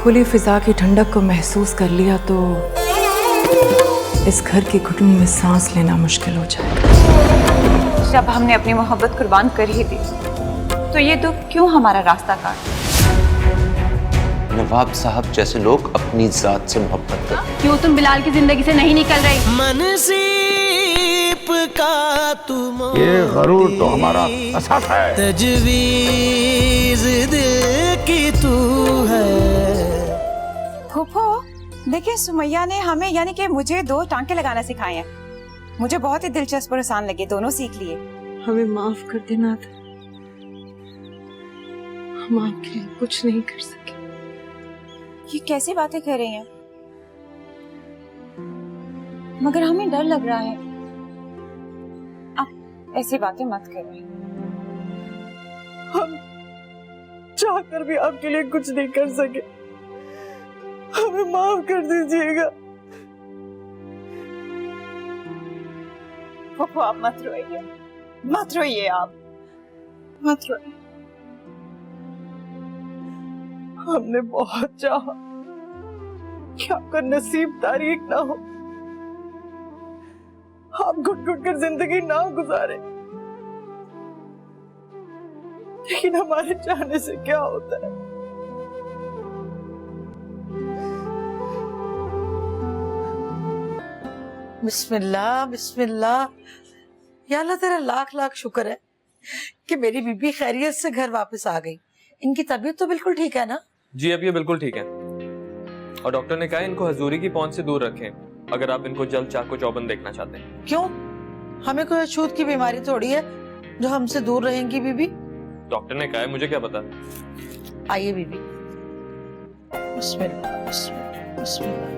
खुली फिजा की ठंडक को महसूस कर लिया तो इस घर की घुटन में सांस लेना मुश्किल हो जाए। जब हमने अपनी मोहब्बत कुर्बान कर ही दी तो ये दुख क्यों हमारा रास्ता काटे? नवाब साहब जैसे लोग अपनी जात से मोहब्बत करते। क्यों तुम बिलाल की जिंदगी से नहीं निकल रही? मनसीब का तुम ये गरूर तो हमारा असास है। तजवीज दिल की तू है। फूफो, देखिए सुमैया ने हमें यानी कि मुझे 2 टांके लगाना सिखाए हैं। मुझे बहुत ही दिलचस्प और आसान लगे, दोनों सीख लिए। हमें माफ कर देना था, हम आपके लिए कुछ नहीं कर सके। ये कैसी बातें कर रही हैं? मगर हमें डर लग रहा है। आप ऐसी बातें मत करें। हम चाहकर भी आपके लिए कुछ नहीं कर सके, हमें माफ कर दीजिएगा। फूफो, आप मत रोइए, मत रोइए, आप मत रोइए। हमने बहुत चाहा कि आपका नसीब तारीक ना हो, आप घुट घुट कर जिंदगी ना गुजारे, लेकिन हमारे चाहने से क्या होता है? बिस्मिल्लाह बिस्मिल्लाह। या अल्लाह तेरा लाख लाख शुक्र है कि मेरी बीबी खैरियत से घर वापस आ गई। इनकी तबीयत तो बिल्कुल ठीक है ना? जी अब ये बिल्कुल ठीक है और डॉक्टर ने कहा इनको हजूरी की पहुंच से दूर रखें अगर आप इनको जल्द चाको चौबंद देखना चाहते हैं। क्यों? हमें कोई अछूत की बीमारी थोड़ी है जो हमसे दूर रहेंगी बीबी। डॉक्टर ने कहा है, मुझे क्या पता। आइए बीबी। बिस्मिल्लाह बिस्मिल्लाह बिस्मिल्लाह।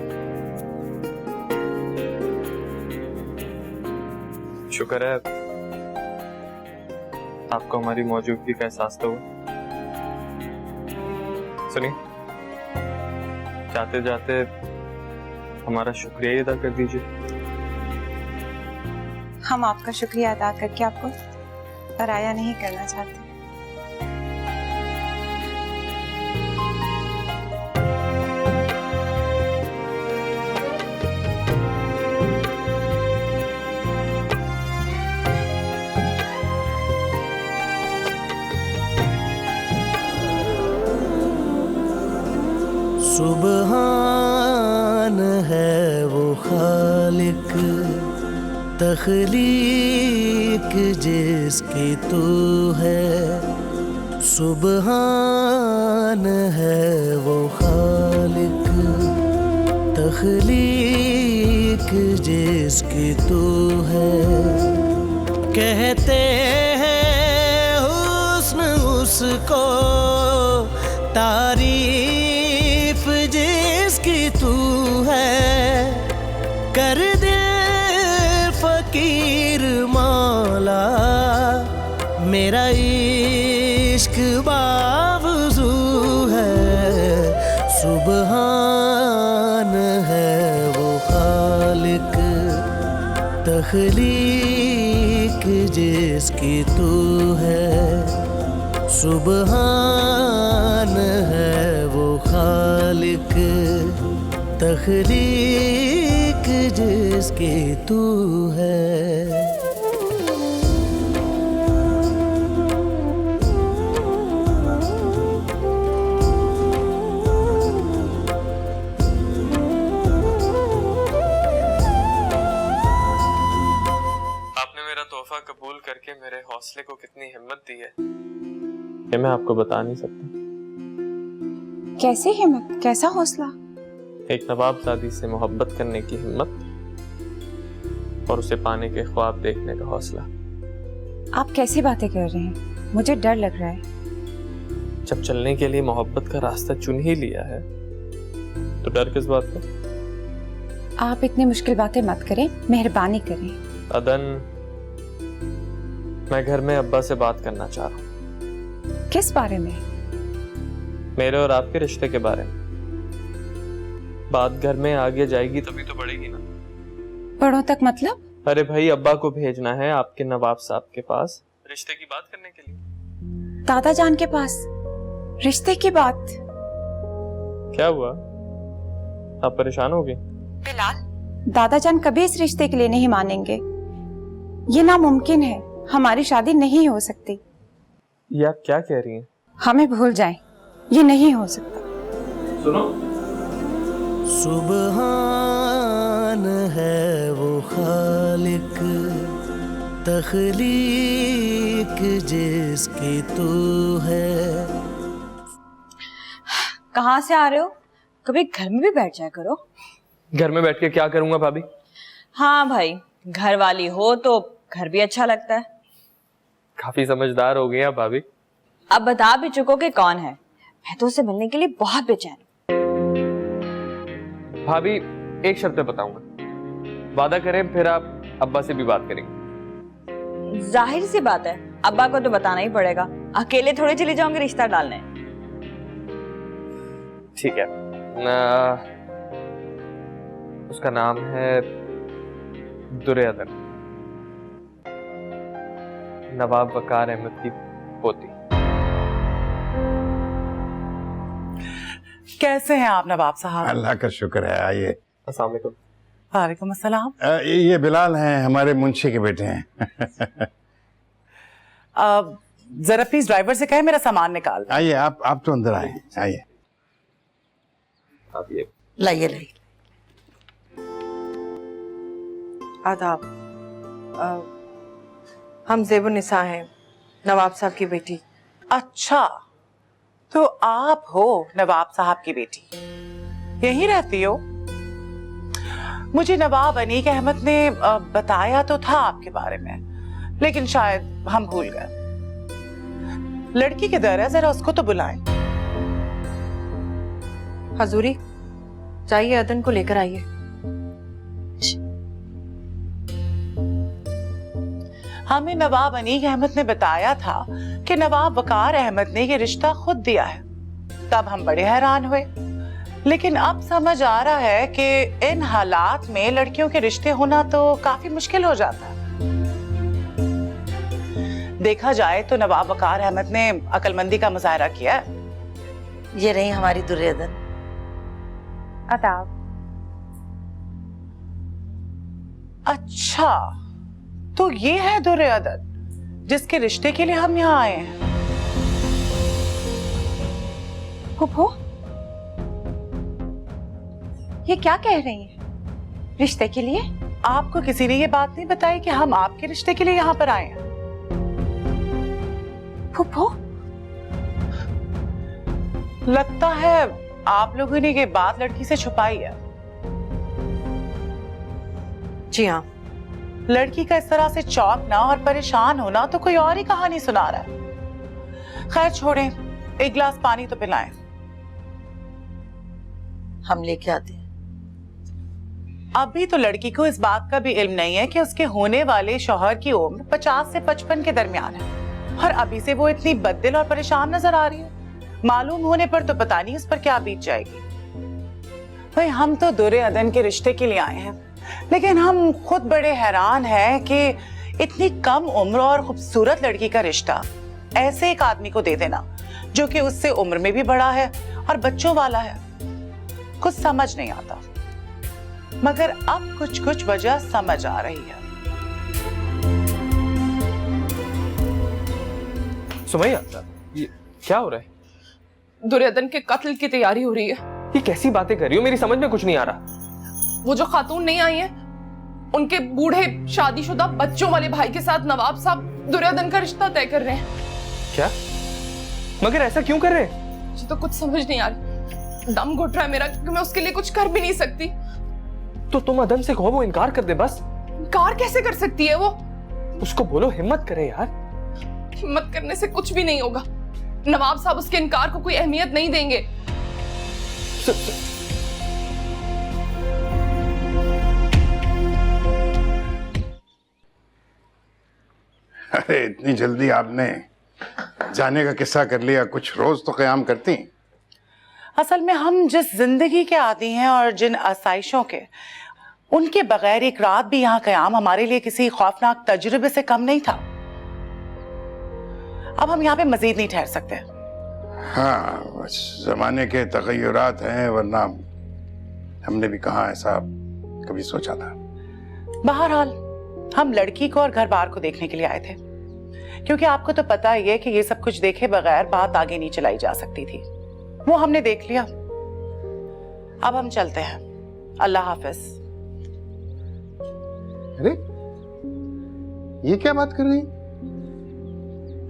शुक्र है आपको हमारी मौजूदगी का एहसास तो हुआ। सुनिए, जाते जाते हमारा शुक्रिया ही अदा कर दीजिए। हम आपका शुक्रिया अदा करके आपको पराया नहीं करना चाहते। सुबहान है वो खालिक तख्लीक जिसकी तू है। सुबहान है वो खालिक तख्लीक जिसकी तू है। कहते हैं हुस्न उसको तारीफ जिसकी तू है। कर दे फकीर मौला मेरा इश्क बावजू है। सुबहान है वो खालिक तख्लीक जिसकी तू है। सुबहान है वो खालिक तख्लीक जिसकी तू है। आपने मेरा तोहफा कबूल करके मेरे हौसले को कितनी हिम्मत दी है ये मैं आपको बता नहीं सकता। कैसे हिम्मत, कैसा हौसला? एक नवाबजादी से मोहब्बत करने की हिम्मत और उसे पाने के ख्वाब देखने का हौसला। आप कैसी बातें कर रहे हैं? मुझे डर लग रहा है। जब चलने के लिए मोहब्बत का रास्ता चुन ही लिया है तो डर किस बात का? आप इतनी मुश्किल बातें मत करें, मेहरबानी करें। अदन, मैं घर में अब्बा से बात करना चाह रहा हूँ। किस बारे में? मेरे और आपके रिश्ते के बारे में। बात घर में आगे जाएगी तभी तो बढ़ेगी ना। बड़ों तक मतलब? अरे भाई, अब्बा को भेजना है आपके नवाब साहब के पास रिश्ते की बात करने के लिए। दादा जान के पास रिश्ते की बात? क्या हुआ? आप परेशान हो गए? बिलाल, दादाजान कभी इस रिश्ते के लिए नहीं मानेंगे। ये नामुमकिन है, हमारी शादी नहीं हो सकती। ये आप क्या कह रही हैं? हमें भूल जाएं, ये नहीं हो सकता। सुनो, सुबहान है वो खालिक, तख्लीक जिसकी तू है। कहाँ से आ रहे हो? कभी घर में भी बैठ जाया करो। घर में बैठ के क्या करूंगा भाभी? हाँ भाई, घर वाली हो तो घर भी अच्छा लगता है। काफी समझदार हो गई आप भाभी। अब बता भी चुको कि कौन है। मैं तो उसे मिलने के लिए बहुत बेचैन हूँ। भाभी, एक शर्त पे बताऊंगा, वादा करें फिर आप अब्बा से भी बात करेंगे। जाहिर सी बात है, अब्बा को तो बताना ही पड़ेगा। अकेले थोड़ी चली जाऊंगी रिश्ता डालने। ठीक है, उसका नाम है दुर्योधन, नवाब वकार अहमद की पोती। कैसे हैं आप नवाब साहब? अल्लाह का शुक्र है। आइए। अस्सलाम वालेकुम। वालेकुम अस्सलाम। ये बिलाल हैं, हमारे मुंशी के बेटे हैं। जरा प्लीज ड्राइवर से कहे मेरा सामान निकाल। आइए, आप तो अंदर आए। आइए। आप ये लाइए लाइए। आदाब। हम ज़ेबुन्निसा हैं, नवाब साहब की बेटी। अच्छा, तो आप हो नवाब साहब की बेटी, यहीं रहती हो? मुझे नवाब अनीक अहमद ने बताया तो था आपके बारे में, लेकिन शायद हम भूल गए। लड़की किधर है, जरा उसको तो बुलाएं। हजूरी, जाइए अदन को लेकर आइए। हमें नवाब अनीक अहमद ने बताया था कि नवाब वकार अहमद ने ये रिश्ता खुद दिया है। तब हम बड़े हैरान हुए, लेकिन अब समझ आ रहा है कि इन हालात में लड़कियों के रिश्ते होना तो काफी मुश्किल हो जाता है। देखा जाए तो नवाब वकार अहमद ने अक्लमंदी का मुजाहरा किया है। ये रही हमारी दुर्योधन। आदाब। अच्छा, तो ये है दुर्योधन जिसके रिश्ते के लिए हम यहाँ आए हैं। फूफो, ये क्या कह रही हैं? रिश्ते के लिए? आपको किसी ने ये बात नहीं बताई कि हम आपके रिश्ते के लिए यहाँ पर आए हैं? फूफो, लगता है आप लोगों ने ये बात लड़की से छुपाई है। जी हाँ। लड़की का इस तरह से चौंकना और परेशान होना तो कोई और ही कहानी सुना रहा है। खैर छोड़ें, एक गिलास पानी तो पिलाएं। हम लेके आते हैं। अभी तो लड़की को इस बात का भी इल्म नहीं है कि उसके होने वाले शौहर की उम्र 50 से 55 के दरमियान है, और अभी से वो इतनी बददिल और परेशान नजर आ रही है। मालूम होने पर तो पता नहीं इस पर क्या बीत जाएगी। भाई, हम तो दुर्योधन के रिश्ते के लिए आए हैं, लेकिन हम खुद बड़े हैरान हैं कि इतनी कम उम्र और खूबसूरत लड़की का रिश्ता ऐसे एक आदमी को दे देना जो कि उससे उम्र में भी बड़ा है और बच्चों वाला है। कुछ समझ नहीं आता, मगर अब कुछ कुछ वजह समझ आ रही है। सुमैया, ये क्या हो रहा है? दुर्योधन के कत्ल की तैयारी हो रही है। ये कैसी बातें कर रही हो? मेरी समझ में कुछ नहीं आ रहा। वो जो खातून नहीं आई है, उनके बूढ़े शादीशुदा बच्चों वाले भाई के साथ नवाब साहब दुर्योधन का रिश्ता तय कर रहे हैं। क्या? मगर ऐसा क्यों कर रहे हैं? मुझे तो कुछ समझ नहीं आ रही। दम घुट रहा है मेरा, क्योंकि मैं उसके लिए कुछ कर भी नहीं सकती। तो तुम अदन से कहो वो इनकार कर दे बस। इनकार कैसे कर सकती है वो? उसको बोलो हिम्मत करे यार। हिम्मत करने से कुछ भी नहीं होगा। नवाब साहब उसके इनकार को कोई अहमियत नहीं देंगे। अरे इतनी जल्दी आपने जाने का किस्सा कर लिया, कुछ रोज तो क़याम करती। असल में हम जिस जिंदगी के आदी हैं और जिन आसाइशों के, उनके बगैर एक रात भी यहाँ क़याम हमारे लिए किसी खौफनाक तजुर्बे से कम नहीं था। अब हम यहाँ पे मजीद नहीं ठहर सकते। हाँ, बस जमाने के तगय्युरात हैं, वरना हमने भी कहाँ ऐसा कभी सोचा था। बहरहाल हम लड़की को और घर बार को देखने के लिए आए थे, क्योंकि आपको तो पता ही है कि ये सब कुछ देखे बगैर बात आगे नहीं चलाई जा सकती थी। वो हमने देख लिया, अब हम चलते हैं। अल्लाह हाफिज। अरे ये क्या बात कर रही?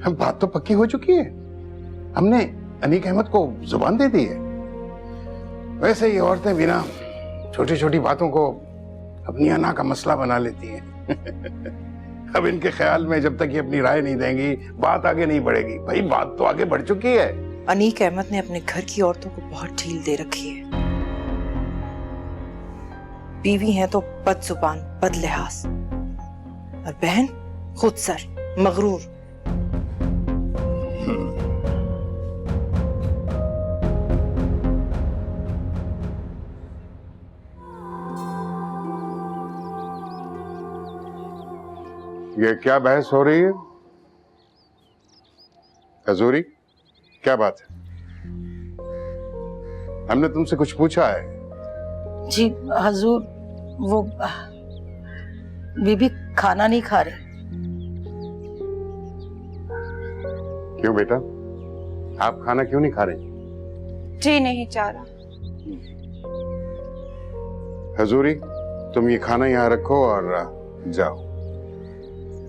हम बात तो पक्की हो चुकी है, हमने अनीक अहमद को जुबान दे दी है। वैसे ये औरतें बिना छोटी छोटी बातों को अपनी अना का मसला बना लेती हैं। अब इनके ख्याल में जब तक ये अपनी राय नहीं देंगी बात आगे नहीं बढ़ेगी। भाई बात तो आगे बढ़ चुकी है। अनीक अहमद ने अपने घर की औरतों को बहुत ढील दे रखी है। बीवी हैं तो बदजुबान, बदलिहाज, और बहन खुदसर, मगरूर। ये क्या बहस हो रही है? हजूरी, क्या बात है? हमने तुमसे कुछ पूछा है? जी हजूर, वो बीबी खाना नहीं खा रही। क्यों बेटा, आप खाना क्यों नहीं खा रहे? जी नहीं चाह रहा। हजूरी, तुम ये खाना यहाँ रखो और जाओ।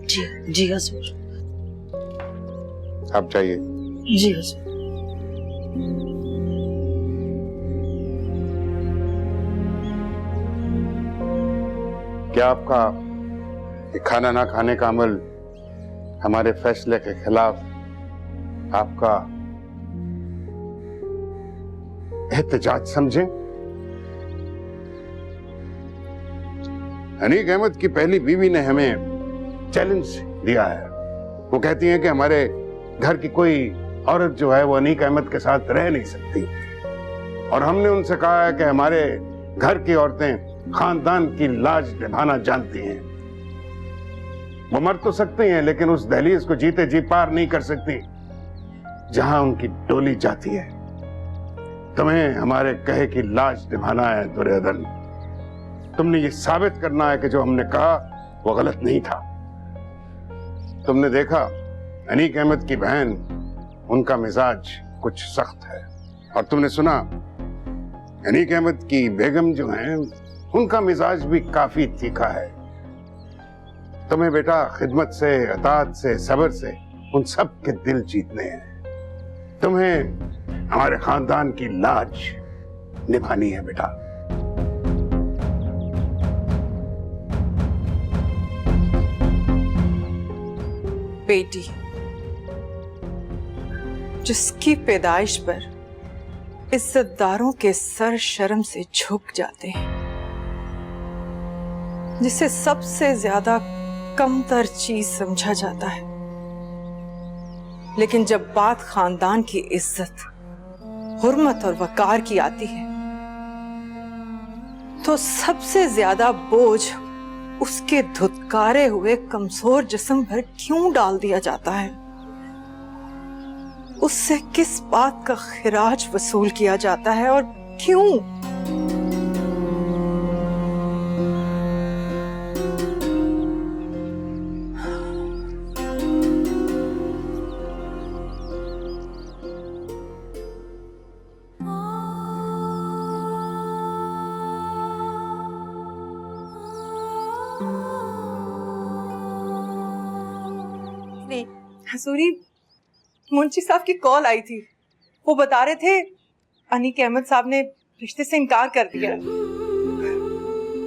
जी जी हजूर। आप जाइए। जी हजूर। क्या आपका ये खाना ना खाने का अमल हमारे फैसले के खिलाफ आपका एहतजाज समझें? अनीक अहमद की पहली बीवी ने हमें चैलेंज दिया है। वो कहती हैं कि हमारे घर की कोई औरत जो है वो अनीक अहमद के साथ रह नहीं सकती, और हमने उनसे कहा है कि हमारे घर की औरतें खानदान की लाज निभाना जानती हैं। वो मर तो सकती हैं लेकिन उस दहलीज को जीते जी पार नहीं कर सकती जहां उनकी डोली जाती है। तुम्हें हमारे कहे की लाज निभाना है दुर्योधन। तुमने ये साबित करना है कि जो हमने कहा वो गलत नहीं था। तुमने देखा अनीक अहमद की बहन, उनका मिजाज कुछ सख्त है, और तुमने सुना अनीक अहमद की बेगम जो हैं उनका मिजाज भी काफी तीखा है। तुम्हें बेटा खिदमत से, अताअत से, सब्र से उन सब के दिल जीतने हैं। तुम्हें हमारे खानदान की लाज निभानी है बेटा। बेटी जिसकी पैदाइश पर इज्जतदारों के सर शर्म से झुक जाते हैं, जिसे सबसे ज्यादा कमतर चीज समझा जाता है, लेकिन जब बात खानदान की इज्जत, हुर्मत और वकार की आती है तो सबसे ज्यादा बोझ उसके धुतकारे हुए कमजोर जिस्म पर क्यों डाल दिया जाता है? उससे किस बात का खिराज वसूल किया जाता है और क्यों? हसूरी, मुंशी साहब की कॉल आई थी। वो बता रहे थे अनीक अहमद साहब ने रिश्ते से इनकार कर दिया,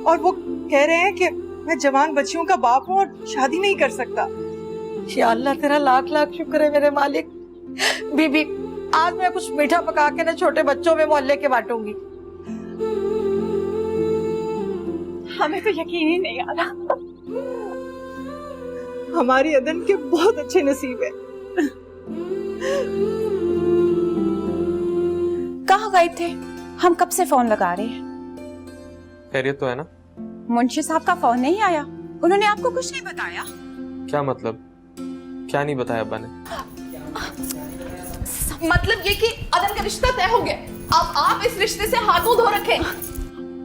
और वो कह रहे हैं कि मैं जवान बच्चियों का बाप हूँ और शादी नहीं कर सकता। या अल्लाह, तेरा लाख लाख शुक्र है मेरे मालिक। बीबी, आज मैं कुछ मीठा पका के ना छोटे बच्चों में मोहल्ले के बांटूंगी। हमें तो यकीन ही नहीं आ रहा। हमारी अदन के बहुत अच्छे नसीब है। कहाँ गए थे? हम कब से फोन लगा रहे हैं। खैरियत तो है ना? मुंशी साहब का फोन नहीं आया? उन्होंने आपको कुछ नहीं बताया? क्या मतलब? क्या नहीं बताया अब्बा ने? मतलब ये कि अदन का रिश्ता तय हो गया। अब आप इस रिश्ते से हाथ मुंह धो रखे।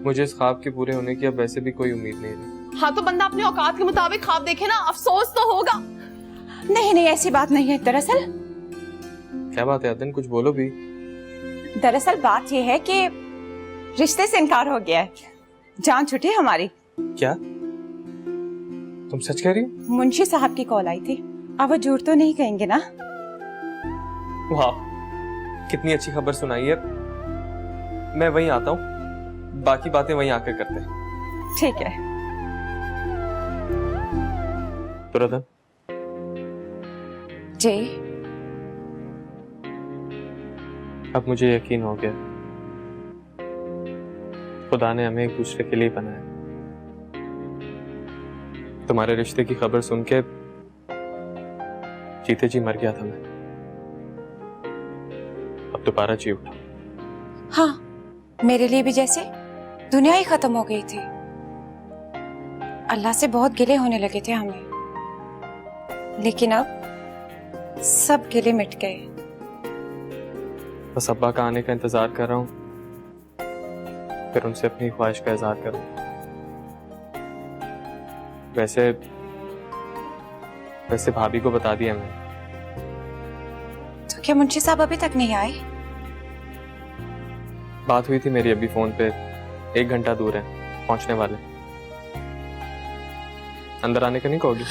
मुझे इस ख्वाब के पूरे होने की अब वैसे भी कोई उम्मीद नहीं है। हाँ तो बंदा अपने औकात के मुताबिक ख्वाब देखे ना, अफसोस तो होगा। नहीं नहीं, ऐसी बात नहीं है। दरअसल क्या बात है अदन, कुछ बोलो भी। दरअसल बात यह है कि रिश्ते से इनकार हो गया है। जान छुटी हमारी। क्या तुम सच कह रही हो? मुंशी साहब की कॉल आई थी। अब वो झूठ तो नहीं कहेंगे ना? वाह, कितनी अच्छी खबर सुनाई है। मैं वहीं आता हूँ, बाकी बातें वहीं आकर करते हैं। ठीक है। तो रतन जी, अब मुझे यकीन हो गया, खुदा ने हमें एक दूसरे के लिए बनाया। तुम्हारे रिश्ते की खबर सुन के जीते जी मर गया था मैं, अब दोबारा जी उठा। हाँ, मेरे लिए भी जैसे दुनिया ही खत्म हो गई थी। अल्लाह से बहुत गिले होने लगे थे हमें, लेकिन अब सब गिले मिट गए। बस अब्बा का आने का इंतजार कर रहा हूँ, फिर उनसे अपनी ख्वाहिश का इजहार करूँ। वैसे भाभी को बता दिया मैंने। तो क्या मुंशी साहब अभी तक नहीं आए? बात हुई थी मेरी अभी फोन पे, 1 घंटा दूर है, पहुंचने वाले। अंदर आने का नहीं कहोगी?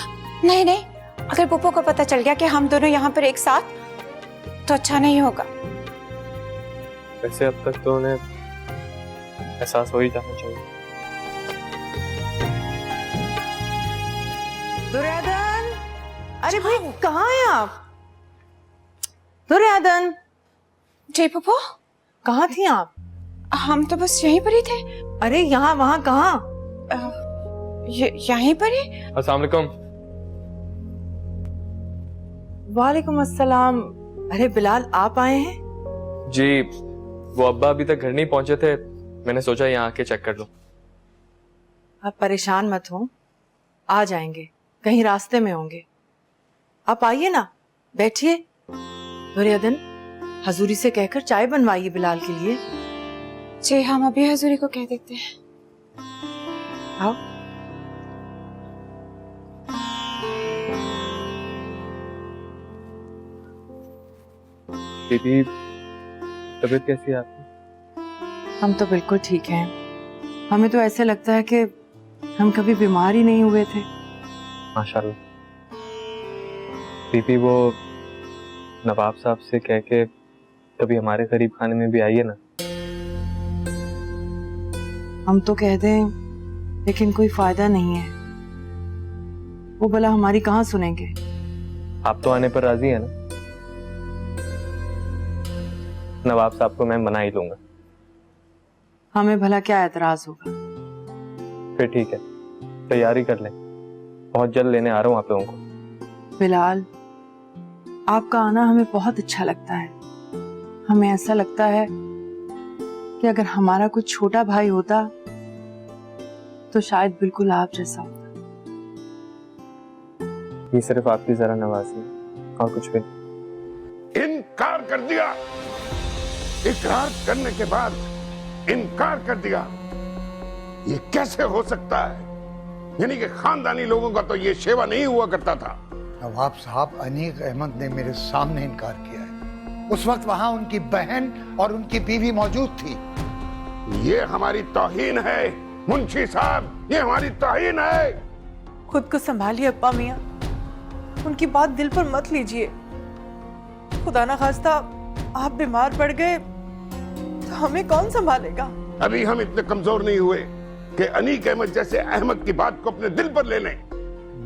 नहीं नहीं, अगर पुप्पो को पता चल गया कि हम दोनों यहाँ पर एक साथ, तो अच्छा नहीं होगा। वैसे अब तक तो उन्हें एहसास हो ही जाना चाहिए। दुर्योधन, अरे भाई कहाँ हैं आप? दुर्योधन। जी पुप्पो, कहाँ थी आप? हम तो बस यहीं पर ही थे। अरे यहाँ वहाँ कहाँ? यहीं पर ही। अस्सलाम वालेकुम। वालेकुम अस्सलाम। अरे बिलाल, आप आए हैं? जी, वो अब्बा अभी तक घर नहीं पहुंचे थे, मैंने सोचा यहाँ आके चेक कर लूं। आप परेशान मत हो, आ जाएंगे, कहीं रास्ते में होंगे। आप आइए ना, बैठिए। दुर्योधन, हजूरी से कहकर चाय बनवाइए बिलाल के लिए। जी, हम अभी हजूरी को कह देते हैं। आओ। दीदी, तबीयत कैसी है आपकी? हम तो बिल्कुल ठीक हैं। हमें तो ऐसे लगता है कि हम कभी बीमार ही नहीं हुए थे। माशाल्लाह। दीदी, वो नवाब साहब से कह के कभी हमारे करीब खाने में भी आइए ना। हम तो कह दें, लेकिन कोई फायदा नहीं है। वो भला हमारी कहाँ सुनेंगे? आप तो आने पर राजी है ना? नवाब साहब को मैं मना ही लूंगा। हमें भला क्या एतराज होगा? फिर ठीक है, तैयारी कर लें, बहुत जल्द लेने आ रहा हूँ आप लोगों को। बिलाल, आपका आना हमें बहुत अच्छा लगता है। हमें ऐसा लगता है कि अगर हमारा कुछ छोटा भाई होता तो शायद बिल्कुल आप जैसा होता। ये सिर्फ आपकी जरा नवाजी है और कुछ भी नहीं। इनकार कर दिया, इकरार करने के बाद इनकार कर दिया। ये कैसे हो सकता है? यानी कि खानदानी लोगों का तो ये शेवा नहीं हुआ करता था। नवाब साहब, अनीक अहमद ने मेरे सामने इनकार किया है। उस वक्त वहां उनकी बहन और उनकी बीवी मौजूद थी। ये हमारी तौहीन है मुंशी साहब, ये हमारी तौहीन है। खुद को संभालिए अप्पा मियाँ, उनकी बात दिल पर मत लीजिए। खुदा ना खास्ता आप बीमार पड़ गए तो हमें कौन संभालेगा? अभी हम इतने कमजोर नहीं हुए कि अनीक अहमद जैसे अहमद की बात को अपने दिल पर ले लें।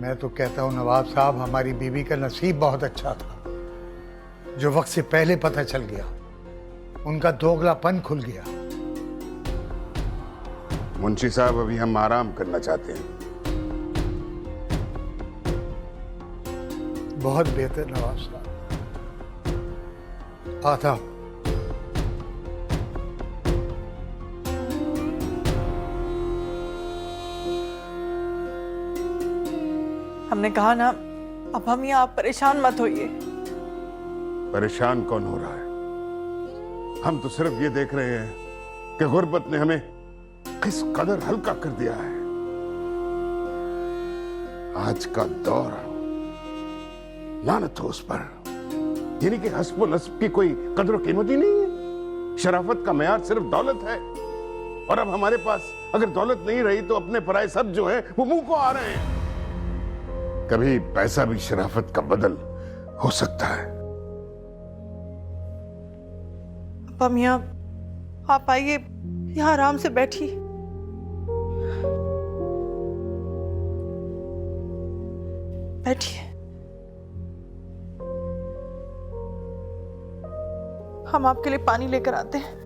मैं तो कहता हूँ नवाब साहब, हमारी बीवी का नसीब बहुत अच्छा था। जो वक्त से पहले पता चल गया, उनका दोगलापन खुल गया। मुंशी साहब, अभी हम आराम करना चाहते हैं। बहुत बेहतर नवाब साहब। आता हूं। हमने कहा ना, अब हम यहाँ आप परेशान मत होइए। परेशान कौन हो रहा है? हम तो सिर्फ ये देख रहे हैं कि गुर्बत ने हमें किस कदर हल्का कर दिया है। आज का दौर लानत हो उस पर, यानी कि हस्ब नस्ब की कोई कदर कीमत ही नहीं है। शराफत का मेयार सिर्फ दौलत है, और अब हमारे पास अगर दौलत नहीं रही तो अपने पराए सब जो हैं वो मुंह को आ रहे हैं। कभी पैसा भी शराफत का बदल हो सकता है। अब्बा मियाँ, आप आइए, यहाँ आराम से बैठिए। बैठिए, हम आपके लिए पानी लेकर आते हैं।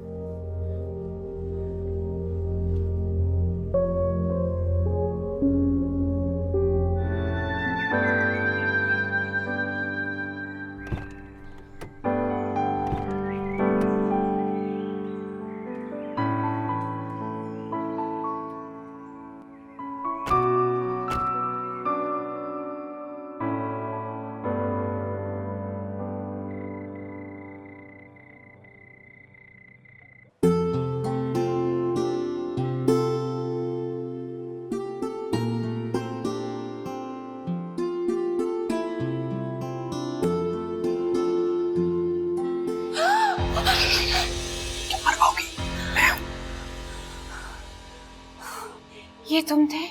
ये तुम थे?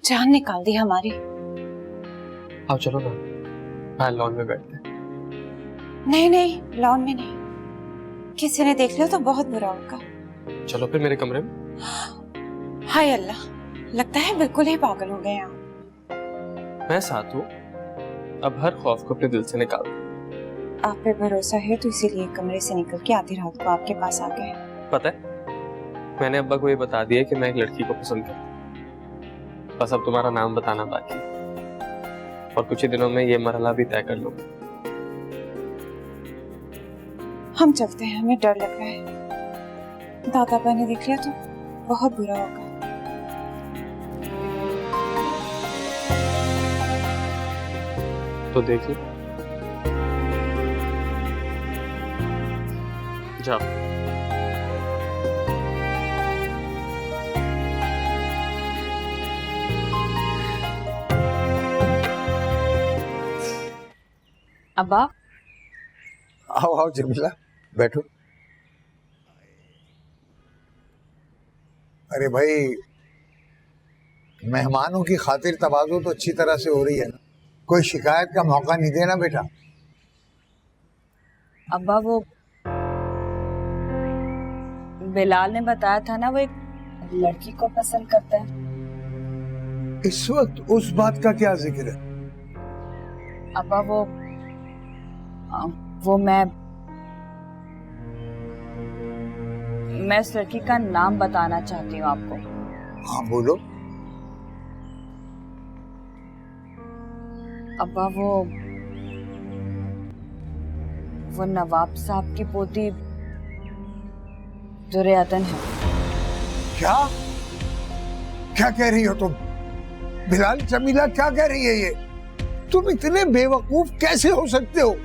जान निकाल दी हमारी। आओ चलो ना, बाहर लॉन में बैठते हैं। नहीं नहीं, लॉन में नहीं, किसी ने देख लिया तो बहुत बुरा होगा। चलो फिर मेरे कमरे में। हाय अल्लाह, लगता है बिल्कुल ही पागल हो गए आप। मैं साथ हूँ, अब हर खौफ को अपने दिल से निकाल दो। आप पे भरोसा है तो इसीलिए कमरे से निकल के आधी रात को आपके पास आ गए। पता है, मैंने अब्बा को ये बता दिया कि मैं एक लड़की को पसंद करता हूँ। बस अब तुम्हारा नाम बताना बाकी, और कुछ ही दिनों में ये मरहला भी तय कर लूंगा। हम चलते हैं, हमें डर लग रहा है। दादा ने देख लिया तो बहुत बुरा होगा। तो देखिए, जाओ। अब्बा, आओ आओ जमीला, बैठो। अरे भाई, मेहमानों की खातिर तवाज़ो तो अच्छी तरह से हो रही है ना, कोई शिकायत का मौका नहीं देना बेटा। अब्बा वो बिलाल ने बताया था ना, वो एक लड़की को पसंद करता है। इस वक्त उस बात का क्या जिक्र है? अब्बा वो मैं उस लड़की का नाम बताना चाहती हूँ आपको। हाँ बोलो। अब्बा वो नवाब साहब की पोती दुर्योधन है। क्या क्या कह रही हो तुम? बिलाल, जमीला क्या कह रही है ये? तुम इतने बेवकूफ कैसे हो सकते हो?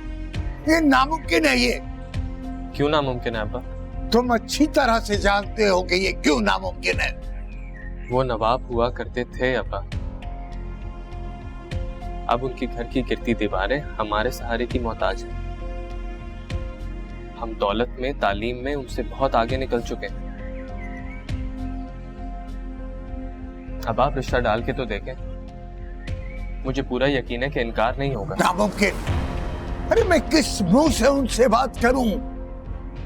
ये नामुमकिन है। ये क्यों नामुमकिन है अब्बा? तुम अच्छी तरह से जानते हो कि ये क्यों नामुमकिन है। वो नवाब हुआ करते थे अब्बा, अब उनकी घर की गिरती दीवारें हमारे सहारे की मोहताज हैं। हम दौलत में, तालीम में उनसे बहुत आगे निकल चुके हैं। अब आप रिश्ता डाल के तो देखें, मुझे पूरा यकीन है कि इनकार नहीं होगा। नामुमकिन? अरे मैं किस मुंह से उनसे बात करूं?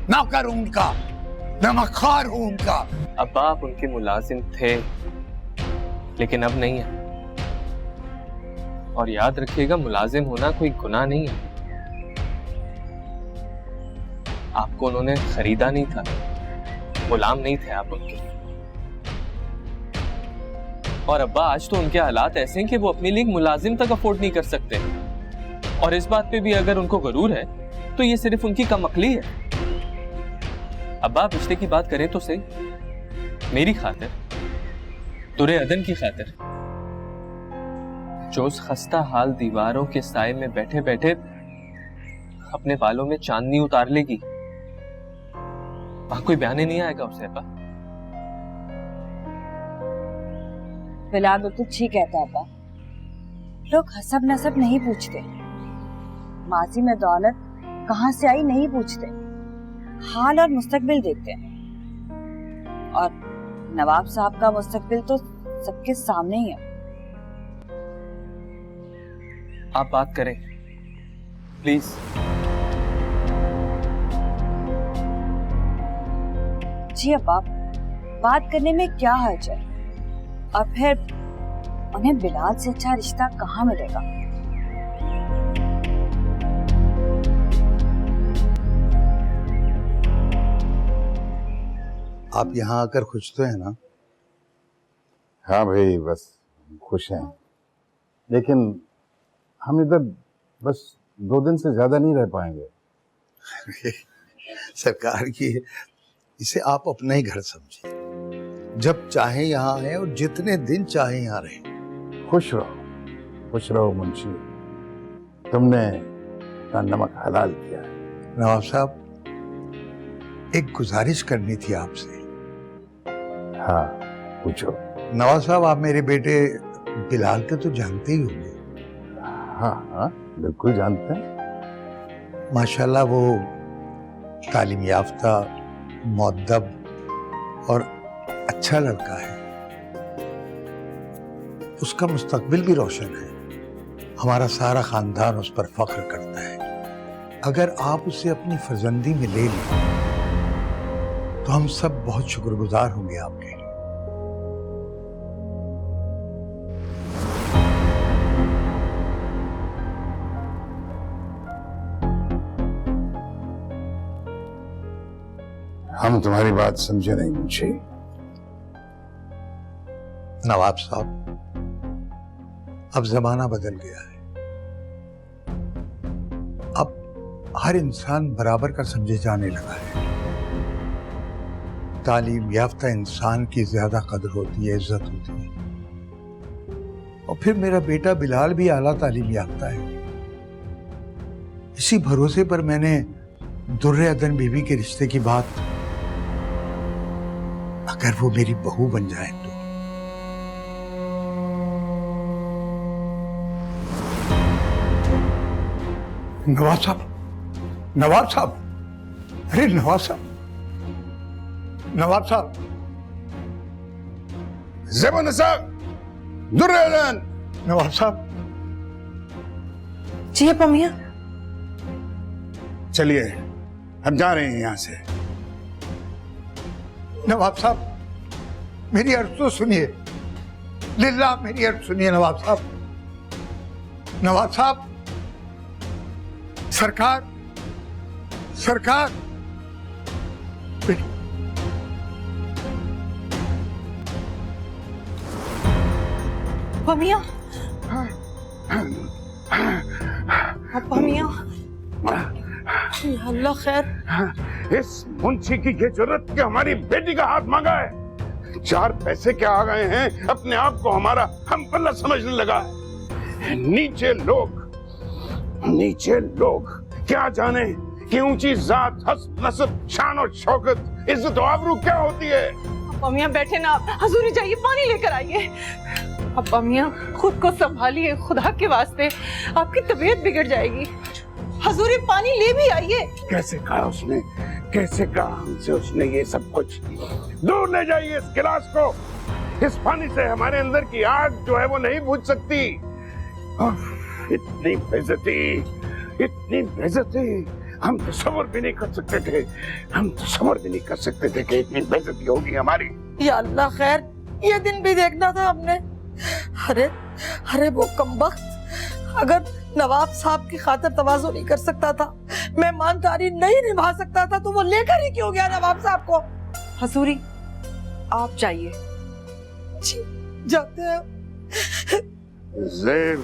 नौकर हूं उनका, नमकखार हूं उनका। अब्बा आप उनके मुलाजिम थे, लेकिन अब नहीं है। और याद रखिएगा, मुलाजिम होना कोई गुनाह नहीं है। आपको उन्होंने खरीदा नहीं था, गुलाम नहीं थे आप उनके। और अब्बा आज तो उनके हालात ऐसे हैं कि वो अपने लिए मुलाजिम तक अफोर्ड नहीं कर सकते। और इस बात पे भी अगर उनको गरूर है तो ये सिर्फ उनकी कमअक्ली है। अब्बा आप रिश्ते की बात करें तो सही, मेरी खातिर, दुर्योधन की खातिर, जो उस खस्ता हाल दीवारों के साए में बैठे बैठे अपने बालों में चांदनी उतार लेगी, वहां कोई बयाने नहीं आएगा उसे अब्बा? बिलाल बिल्कुल ठीक कहता है अब्बा। लोग हसब नसब नहीं पूछते, माजी में दौलत कहां से आई नहीं पूछते, हाल और मुस्तकबिल देखते हैं। और नवाब साहब का मुस्तकबिल तो सबके सामने ही है। आप बात करें प्लीज। जी अब्बा, बात करने में क्या हर्ज है? और फिर उन्हें बिलाल से अच्छा रिश्ता कहाँ मिलेगा? आप यहाँ आकर खुश तो है ना? हाँ भाई, बस खुश हैं, लेकिन हम इधर बस 2 दिन से ज्यादा नहीं रह पाएंगे। सरकार की इसे आप अपना ही घर समझिए। जब चाहे यहाँ आए और जितने दिन चाहे यहाँ रहे। खुश रहो मुंशी, तुमने अपना नमक हलाल किया है। नवाब साहब, एक गुजारिश करनी थी आपसे। हाँ पूछो। नवाब साहब, आप मेरे बेटे बिलाल के तो जानते ही होंगे। हाँ बिल्कुल जानते हैं। माशाल्लाह वो तालीम याफ्ता, मुअद्दब और अच्छा लड़का है। उसका मुस्तकबिल भी रोशन है। हमारा सारा खानदान उस पर फख्र करता है। अगर आप उसे अपनी फर्जंदी में ले लें तो हम सब बहुत शुक्रगुजार होंगे आपके। हम तुम्हारी बात समझे नहीं मुंशी। नवाब साहब, अब जमाना बदल गया है। अब हर इंसान बराबर का समझे जाने लगा है। तालीम याफ्ता इंसान की ज्यादा कदर होती है, इज्जत होती है। और फिर मेरा बेटा बिलाल भी आला तालीम याफ्ता है। इसी भरोसे पर मैंने दुर्रे अदन बीबी के रिश्ते की बात, अगर वो मेरी बहू बन जाए तो। नवाब साहब, नवाब साहब, अरे नवाब साहब, नवाब साहब, ज़ेबुन साहब, दुर्योधन। नवाब साहब। जी अब्बा मियां। चलिए हम जा रहे हैं यहाँ से। नवाब साहब, मेरी अर्ज तो सुनिए, लिल्लाह मेरी अर्ज सुनिए नवाब साहब। नवाब साहब, सरकार, सरकार, अब्बा मियां, अब्बा मियां, अल्लाह खैर। इस मुंशी की ये जरूरत कि हमारी बेटी का हाथ मांगा है। 4 पैसे क्या आ गए हैं, अपने आप को हमारा हम पल्ला समझने लगा है। नीचे लोग क्या जाने कि ऊंची जात, हस्ब नस्ब, शान और शौकत, इज्जत और आबरू क्या होती है। अब्बा मियां बैठे ना, हजूरी जाइए पानी लेकर आइए। अब्बा मियां खुद को संभालिए, खुदा के वास्ते आपकी तबीयत बिगड़ जाएगी। हजूरी पानी ले भी आइए। कैसे कहा उसने, कैसे कहा हमसे उसने ये सब कुछ। दूर ले जाइए इस गिलास को। इस पानी से हमारे अंदर की आग जो है वो नहीं बुझ सकती। इतनी बेइज्जती हम तसव्वुर भी नहीं कर सकते थे। हम तसव्वुर भी नहीं कर सकते थे कि इतनी बेइज्जती होगी हमारी। या अल्लाह खैर, ये दिन भी देखना था हमने। अरे वो कमबख्त अगर नवाब साहब की खातिर तवाज़ु नहीं कर सकता था, मेहमानदारी नहीं निभा सकता था, तो वो लेकर ही क्यों गया नवाब साहब को? हजूरी आप जाइए। जी जाते हैं। ज़ेब,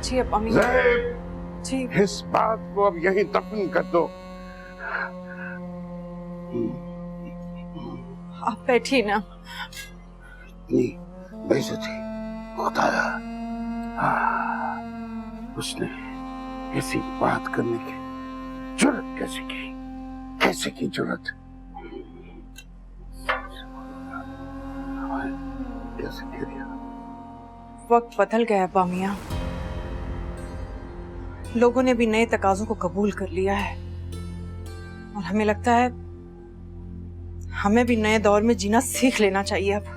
जी अब्बा मियां। ज़ेब, जी इस बात को अब यहीं दफन कर दो। आप बैठिए ना। इतनी बेइज्जती खुदाया, उसने ऐसी बात करने की जुर्रत कैसे की जुर्रत। कैसे कह दिया। वक्त बदल गया अब्बा मियाँ, लोगों ने भी नए तकाजों को कबूल कर लिया है और हमें लगता है हमें भी नए दौर में जीना सीख लेना चाहिए अब।